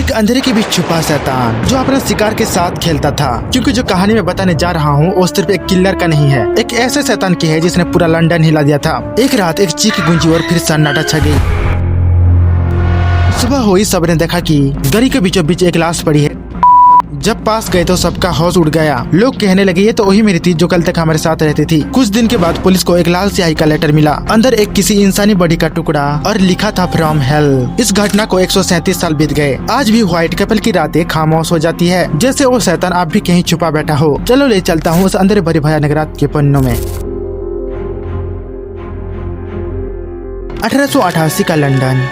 एक अंधेरे के बीच छुपा शैतान जो अपना शिकार के साथ खेलता था। क्योंकि जो कहानी मैं बताने जा रहा हूँ वो सिर्फ एक किलर का नहीं है, एक ऐसे शैतान की है जिसने पूरा लंदन हिला दिया था। एक रात एक चीख गूंजी और फिर सन्नाटा छा गई। सुबह हुई, सबने देखा कि गली के बीचों बीच एक लाश पड़ी है। जब पास गए तो सबका होश उड़ गया। लोग कहने लगे ये तो वही मेरी थी जो कल तक हमारे साथ रहती थी। कुछ दिन के बाद पुलिस को एक लाल स्याही का लेटर मिला। अंदर एक किसी इंसानी बॉडी का टुकड़ा और लिखा था फ्रॉम हेल। इस घटना को 137 साल बीत गए। आज भी व्हाइट कपल की रातें खामोश हो जाती है, जैसे वो शैतान आप भी कहीं छुपा बैठा हो। चलो ले चलता हूँ उस अंधेरे भरी भयानक रात के पन्नों में। 1888 का लंदन।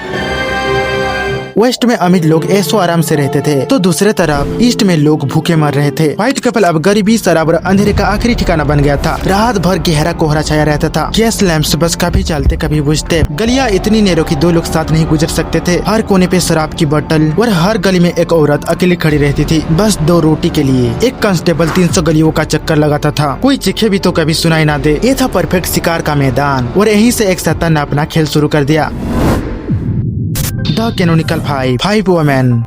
वेस्ट में अमीर लोग ऐशो आराम से रहते थे तो दूसरे तरफ ईस्ट में लोग भूखे मर रहे थे। व्हाइट कपल अब गरीबी, शराब और अंधेरे का आखिरी ठिकाना बन गया था। रात भर गहरा कोहरा छाया रहता था। गैस लैंप्स बस कभी चलते कभी बुझते। गलियां इतनी नैरो कि 2 लोग साथ नहीं गुजर सकते थे। हर कोने पे शराब की बोतल और हर गली में एक औरत अकेली खड़ी रहती थी, बस 2 रोटी के लिए। एक कांस्टेबल 300 गलियों का चक्कर लगाता था। कोई चीखे भी तो कभी सुनाई ना दे। ये था परफेक्ट शिकार का मैदान और यहीं से एक शैतान ने अपना खेल शुरू कर दिया। The canonical 5 women.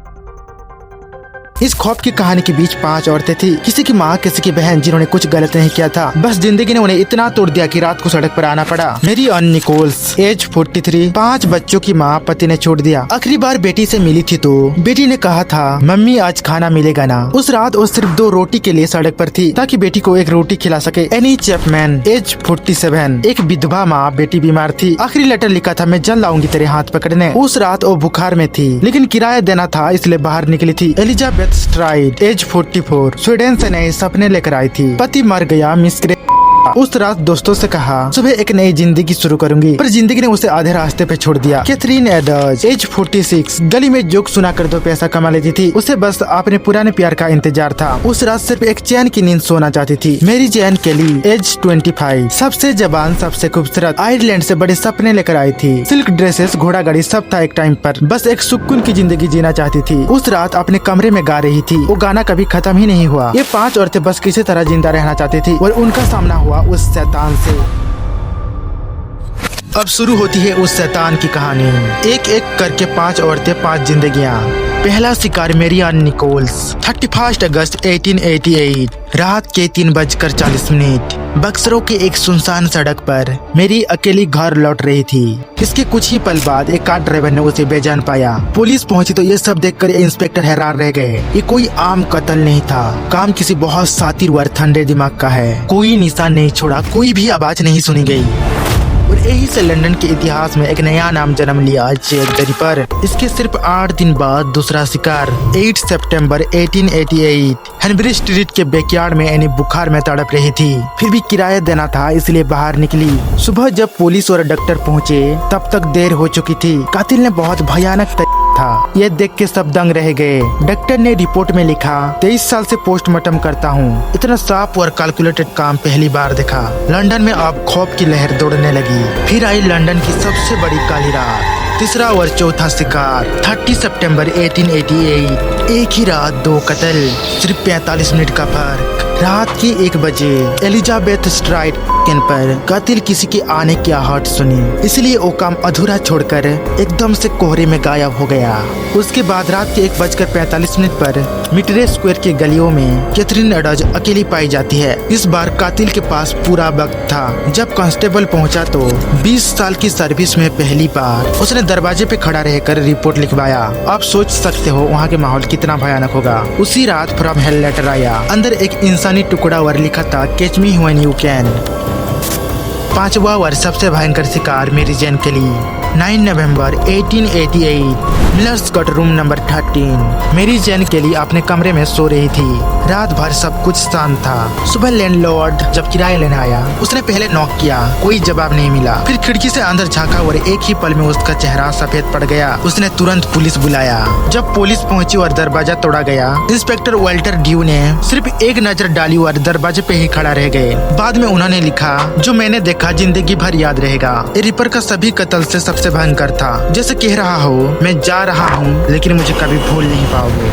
इस खौफ की कहानी के बीच 5 औरतें थी। किसी की माँ, किसी की बहन, जिन्होंने कुछ गलत नहीं किया था। बस जिंदगी ने उन्हें इतना तोड़ दिया कि रात को सड़क पर आना पड़ा। मेरी अन निकोल्स, एज 43, 5 बच्चों की माँ, पति ने छोड़ दिया। आखिरी बार बेटी से मिली थी तो बेटी ने कहा था मम्मी आज खाना मिलेगा ना। उस रात वो सिर्फ 2 रोटी के लिए सड़क पर थी ताकि बेटी को एक रोटी खिला सके। एनी चैपमैन, एज 47, एक विधवा माँ, बेटी बीमार थी। आखिरी लेटर लिखा था मैं जल्द आऊंगी तेरे हाथ पकड़ने। उस रात वो बुखार में थी लेकिन किराया देना था इसलिए बाहर निकली थी। एलिजाबेथ स्ट्राइड, एज 44, स्वीडन से नए सपने लेकर आई थी। पति मर गया, मिस उस रात दोस्तों से कहा सुबह एक नई जिंदगी शुरू करूंगी, पर जिंदगी ने उसे आधे रास्ते पे छोड़ दिया। कैथरीन एडर्स, एज 46, गली में जोक सुना कर 2 पैसा कमा लेती थी। उसे बस अपने पुराने प्यार का इंतजार था। उस रात सिर्फ एक चैन की नींद सोना चाहती थी। मेरी जैन केली, एज 25, सबसे जवान, सबसे खूबसूरत, आयरलैंड से बड़े सपने लेकर आई थी। सिल्क ड्रेसेस, घोड़ा गाड़ी सब था एक टाइम पर। बस एक सुकून की जिंदगी जीना चाहती थी। उस रात अपने कमरे में गा रही थी। वो गाना कभी खत्म ही नहीं हुआ। ये 5 औरतें बस किसी तरह जिंदा रहना चाहती थी और उनका सामना हुआ उस शैतान से। अब शुरू होती है उस शैतान की कहानी। एक एक करके 5 औरतें, 5 जिंदगियां। पहला शिकार मेरी अन निकोल्स, 31 अगस्त 1888, रात के 3:40। बक्सरों के एक सुनसान सड़क पर मेरी अकेली घर लौट रही थी। इसके कुछ ही पल बाद एक कार ड्राइवर ने उसे बेजान पाया। पुलिस पहुंची तो ये सब देखकर इंस्पेक्टर हैरान रह गए। ये कोई आम कत्ल नहीं था, काम किसी बहुत शातिर व ठंडे दिमाग का है। कोई निशान नहीं छोड़ा, कोई भी आवाज नहीं सुनी गई। और यही से लंदन के इतिहास में एक नया नाम जन्म लिया, जैक द रिपर। इसके सिर्फ 8 दिन बाद दूसरा शिकार, 8 सितंबर 1888, हेनरी स्ट्रीट के बैकयार्ड में एनी बुखार में तड़प रही थी। फिर भी किराया देना था इसलिए बाहर निकली। सुबह जब पुलिस और डॉक्टर पहुँचे तब तक देर हो चुकी थी। कातिल ने बहुत भयानक था। ये देख के सब दंग रह गए। डॉक्टर ने रिपोर्ट में लिखा 23 साल से पोस्टमार्टम करता हूँ। इतना साफ और कैलकुलेटेड काम पहली बार देखा। लंदन में अब खौफ की लहर दौड़ने लगी। फिर आई लंदन की सबसे बड़ी काली रात। तीसरा और चौथा शिकार, 30 सितंबर 1888, एक ही रात 2 कत्ल, सिर्फ 45 मिनट का फर्क। रात के 1 बजे एलिजाबेथ स्ट्राइड पर कातिल किसी के आने की आहट सुनी, इसलिए वो काम अधूरा छोड़कर एकदम से कोहरे में गायब हो गया। उसके बाद रात के 1:45 पर मिटरे स्क्वायर के गलियों में कैथरीन एडर्स अकेली पाई जाती है। इस बार कातिल के पास पूरा वक्त था। जब कांस्टेबल पहुंचा तो 20 साल की सर्विस में पहली बार उसने दरवाजे पे खड़ा रहकर रिपोर्ट लिखवाया। आप सोच सकते हो वहाँ के माहौल कितना भयानक होगा। उसी रात फ्रॉम हेल लेटर आया। अंदर एक इंसानी टुकड़ा और लिखा था catch me when you can. 5वां और सबसे भयंकर शिकार मेरी जैन केली, 9 नवंबर 1888, Miller's court room number 13। Mary Jane केली अपने कमरे में सो रही थी। रात भर सब कुछ शांत था। सुबह लैंडलॉर्ड जब किराया लेने आया उसने पहले नॉक किया, कोई जवाब नहीं मिला। फिर खिड़की से अंदर झांका और एक ही पल में उसका चेहरा सफेद पड़ गया। उसने तुरंत पुलिस बुलाया। जब पुलिस पहुंची और दरवाजा तोड़ा गया, इंस्पेक्टर वाल्टर ड्यू ने सिर्फ एक नजर डाली और दरवाजे पे ही खड़ा रह गए। बाद में उन्होंने लिखा जो मैंने देखा जिंदगी भर याद रहेगा। रिपर का सभी कत्ल से सबसे भयंकर था। जैसे कह रहा हो मैं जा रहा हूँ लेकिन मुझे कभी भूल नहीं पाओगे।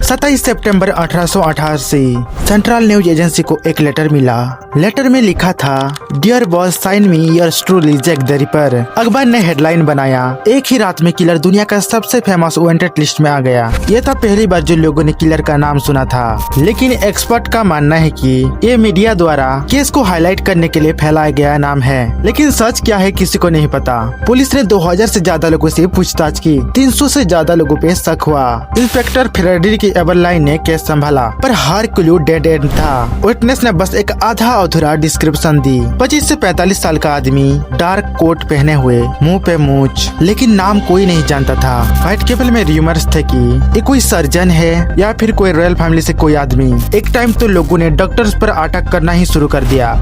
27 सितंबर 1888 सेंट्रल न्यूज एजेंसी को एक लेटर मिला। लेटर में लिखा था, dear boss, sign me yours truly Jack the Ripper. अखबार ने हेडलाइन बनाया, एक ही रात में किलर दुनिया का सबसे फेमस वांटेड लिस्ट में आ गया। ये था पहली बार जो लोगों ने किलर का नाम सुना था, लेकिन एक्सपर्ट का मानना है कि ये मीडिया द्वारा केस को हाईलाइट करने के लिए फैलाया गया नाम है। लेकिन सच क्या है किसी को नहीं पता। पुलिस ने 2000 से ज्यादा लोगों से पूछताछ की, 300 से ज्यादा लोगों पे शक हुआ। इंस्पेक्टर फ्रेडरिक एवरलाइन ने केस संभाला, पर हर क्लू डेड एंड था। विटनेस ने बस एक आधा अधूरा डिस्क्रिप्शन दी। 25 से 45 साल का आदमी, डार्क कोट पहने हुए, मुंह पे मूंछ, लेकिन नाम कोई नहीं जानता था। व्हाइट केबल में र्यूमर्स थे कि ये कोई सर्जन है या फिर कोई रॉयल फैमिली से कोई आदमी। एक टाइम तो लोगों ने डॉक्टर्स पर अटैक करना ही शुरू कर दिया।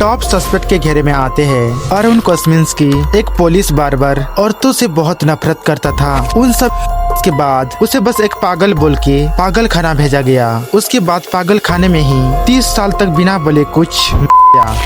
टॉप सस्पेक्ट के घेरे में आते हैं अरुण कोस्मिंस्की, एक पुलिस बार्बर, औरतों से बहुत नफरत करता था। उन सब के बाद उसे बस एक पागल बोल के पागल खाना भेजा गया। उसके बाद पागल खाने में ही 30 साल तक बिना बोले कुछ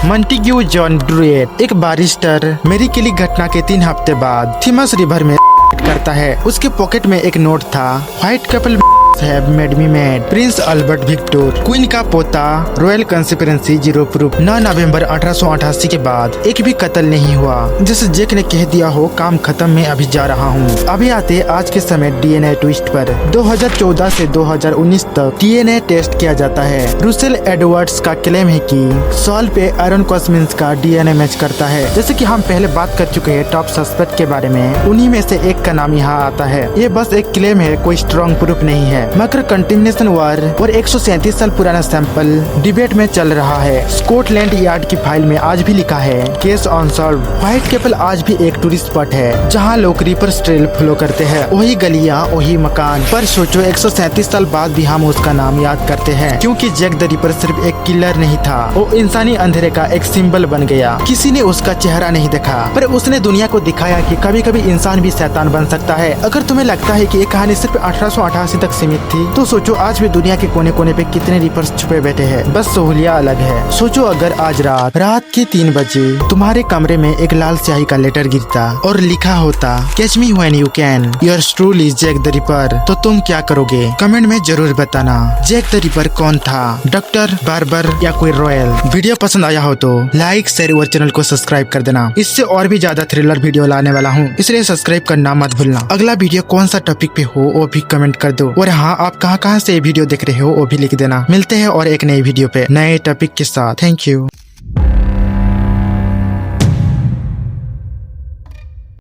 मॉन्टेग्यू जॉन ड्रूएट, एक बारिस्टर, मेरी केली घटना के 3 हफ्ते बाद थीमस रिवर में करता है। उसके पॉकेट में एक नोट था, white couple have made me mad, Prince Albert Victor, queen का पोता, रॉयल कंस्पिरेंसी, जीरो प्रूफ। 9 नवंबर 1888 के बाद एक भी कत्ल नहीं हुआ। जैसे जैक ने कह दिया हो, काम खत्म, मैं अभी जा रहा हूँ। अभी आते आज के समय डीएनए ट्विस्ट पर। 2014 से 2019 तक डीएनए टेस्ट किया जाता है। रुसेल एडवर्ड्स का क्लेम है कि सॉल पे अरुण कोस्मिंस्की का डीएनए मैच करता है। जैसे कि हम पहले बात कर चुके हैं टॉप सस्पेक्ट के बारे में, उन्हीं में से एक का नाम यहाँ आता है। ये बस एक क्लेम है, कोई स्ट्रॉन्ग प्रूफ नहीं है। मगर कंटेमिनेशन वार और 137 साल पुराना सैंपल डिबेट में चल रहा है। स्कॉटलैंड यार्ड की फाइल में आज भी लिखा है, केस अनसॉल्व। व्हाइट केबल आज भी एक टूरिस्ट स्पॉट है जहां लोग रिपर ट्रेल फॉलो करते हैं। वही गलियां, वही मकान। पर सोचो 137 साल बाद भी हम उसका नाम याद करते हैं, क्योंकि जैक द रिपर सिर्फ एक किलर नहीं था, वो इंसानी अंधेरे का एक सिंबल बन गया। किसी ने उसका चेहरा नहीं देखा, पर उसने दुनिया को दिखाया कि कभी कभी इंसान भी शैतान बन सकता है। अगर तुम्हें लगता है कि ये कहानी सिर्फ 1888 तक सीमित थी, तो सोचो आज भी दुनिया के कोने कोने पे कितने रिपर्स छुपे बैठे हैं, बस सहूलियत अलग है। सोचो अगर आज रात के 3 बजे तुम्हारे कमरे में एक लाल स्याही का लेटर गिरता और लिखा होता, catch me when you can, yours truly Jack the Ripper, तो तुम क्या करोगे? कमेंट में जरूर बताना। जैक द रिपर कौन था, डॉक्टर, बार्बर या कोई रॉयल? वीडियो पसंद आया हो तो लाइक, शेयर और चैनल को सब्सक्राइब कर देना। इससे और भी ज्यादा थ्रिलर वीडियो लाने वाला हूँ, इसलिए सब्सक्राइब करना मत भूलना। अगला वीडियो कौन सा टॉपिक पे हो वो भी कमेंट कर दो। और हाँ, आप कहाँ से वीडियो देख रहे हो वो भी लिख देना। मिलते हैं और एक नई वीडियो पे नए टॉपिक के साथ। Thank you.